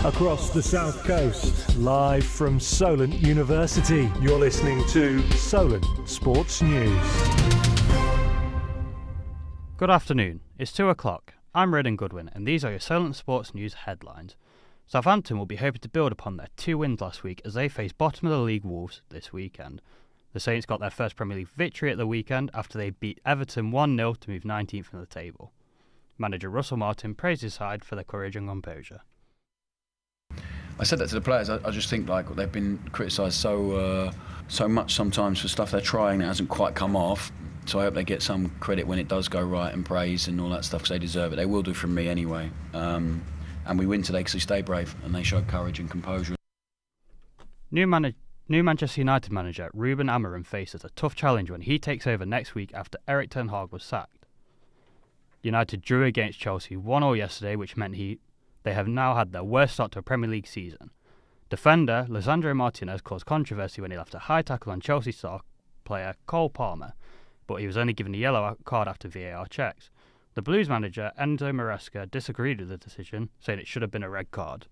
Across the South Coast, live from Solent University, you're listening to Solent Sports News. Good afternoon, it's 2 o'clock. I'm Redden Goodwin and these are your Solent Sports News headlines. Southampton will be hoping to build upon their 2 wins last week as they face bottom of the league Wolves this weekend. The Saints got their first Premier League victory at the weekend after they beat Everton 1-0 to move 19th in the table. Manager Russell Martin praised his side for their courage and composure. I said that to the players. I just think like they've been criticised so much sometimes for stuff they're trying that hasn't quite come off. So I hope they get some credit when it does go right and praise and all that stuff because they deserve it. They will do from me anyway. And we win today because we stay brave and they show courage and composure. New Manchester United manager Ruben Amorim faces a tough challenge when he takes over next week after Erik ten Hag was sacked. United drew against Chelsea 1-1 yesterday, which meant they have now had their worst start to a Premier League season. Defender Lisandro Martinez caused controversy when he left a high tackle on Chelsea star player Cole Palmer, but he was only given a yellow card after VAR checks. The Blues manager Enzo Maresca disagreed with the decision, saying it should have been a red card.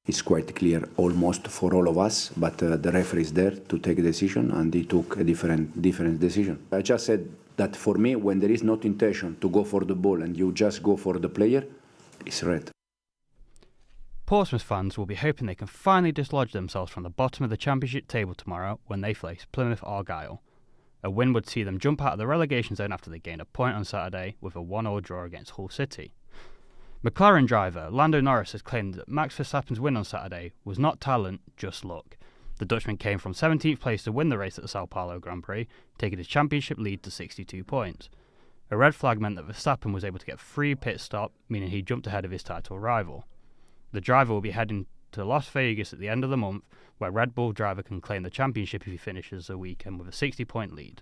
It's quite clear almost for all of us, but the referee is there to take a decision and he took a different decision. I just said that for me, when there is not intention to go for the ball and you just go for the player, it's red. Portsmouth fans will be hoping they can finally dislodge themselves from the bottom of the Championship table tomorrow when they face Plymouth Argyle. A win would see them jump out of the relegation zone after they gained a point on Saturday with a 1-1 draw against Hull City. McLaren driver Lando Norris has claimed that Max Verstappen's win on Saturday was not talent, just luck. The Dutchman came from 17th place to win the race at the Sao Paulo Grand Prix, taking his championship lead to 62 points. A red flag meant that Verstappen was able to get a free pit stop, meaning he jumped ahead of his title rival. The driver will be heading to Las Vegas at the end of the month, where Red Bull driver can claim the championship if he finishes the weekend with a 60-point lead.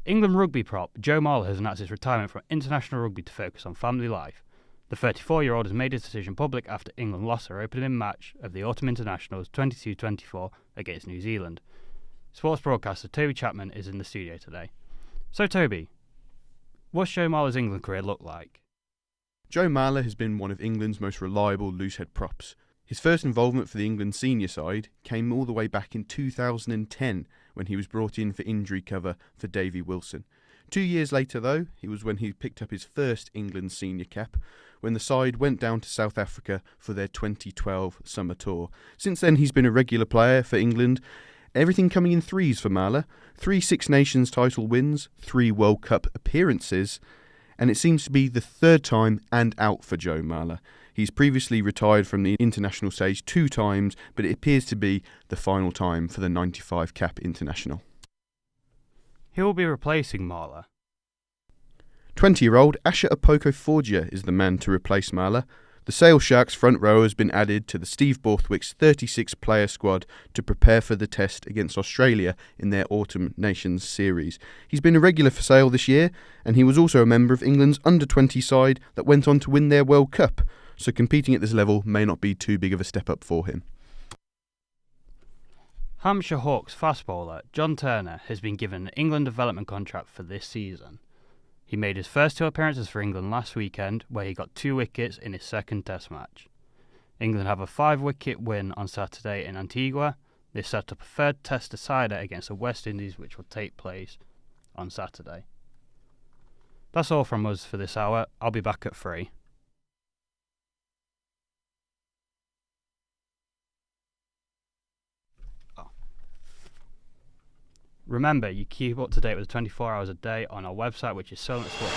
England rugby prop Joe Marler has announced his retirement from international rugby to focus on family life. The 34-year-old has made his decision public after England lost their opening match of the Autumn Internationals 22-24 against New Zealand. Sports broadcaster Toby Chapman is in the studio today. So Toby, what's Joe Marler's England career look like? Joe Marler has been one of England's most reliable loosehead props. His first involvement for the England senior side came all the way back in 2010 when he was brought in for injury cover for Davy Wilson. 2 years later though, it was when he picked up his first England senior cap, when the side went down to South Africa for their 2012 summer tour. Since then he's been a regular player for England, everything coming in threes for Marler, 3 Six Nations title wins, 3 World Cup appearances, and it seems to be the third time and out for Joe Marler. He's previously retired from the international stage 2 times, but it appears to be the final time for the 95 cap international. He will be replacing Marler. 20-year-old Asher Opoko-Forgia is the man to replace Marler. The Sale Sharks front row has been added to the Steve Borthwick's 36-player squad to prepare for the test against Australia in their Autumn Nations series. He's been a regular for Sale this year, and he was also a member of England's under-20 side that went on to win their World Cup, so competing at this level may not be too big of a step up for him. Hampshire Hawks fast bowler John Turner has been given an England development contract for this season. He made his first 2 appearances for England last weekend, where he got 2 wickets in his second test match. England have a 5-wicket win on Saturday in Antigua. They set up a third test decider against the West Indies, which will take place on Saturday. That's all from us for this hour. I'll be back at 3. Remember, you keep up to date with 24 hours a day on our website, which is Solent Sports.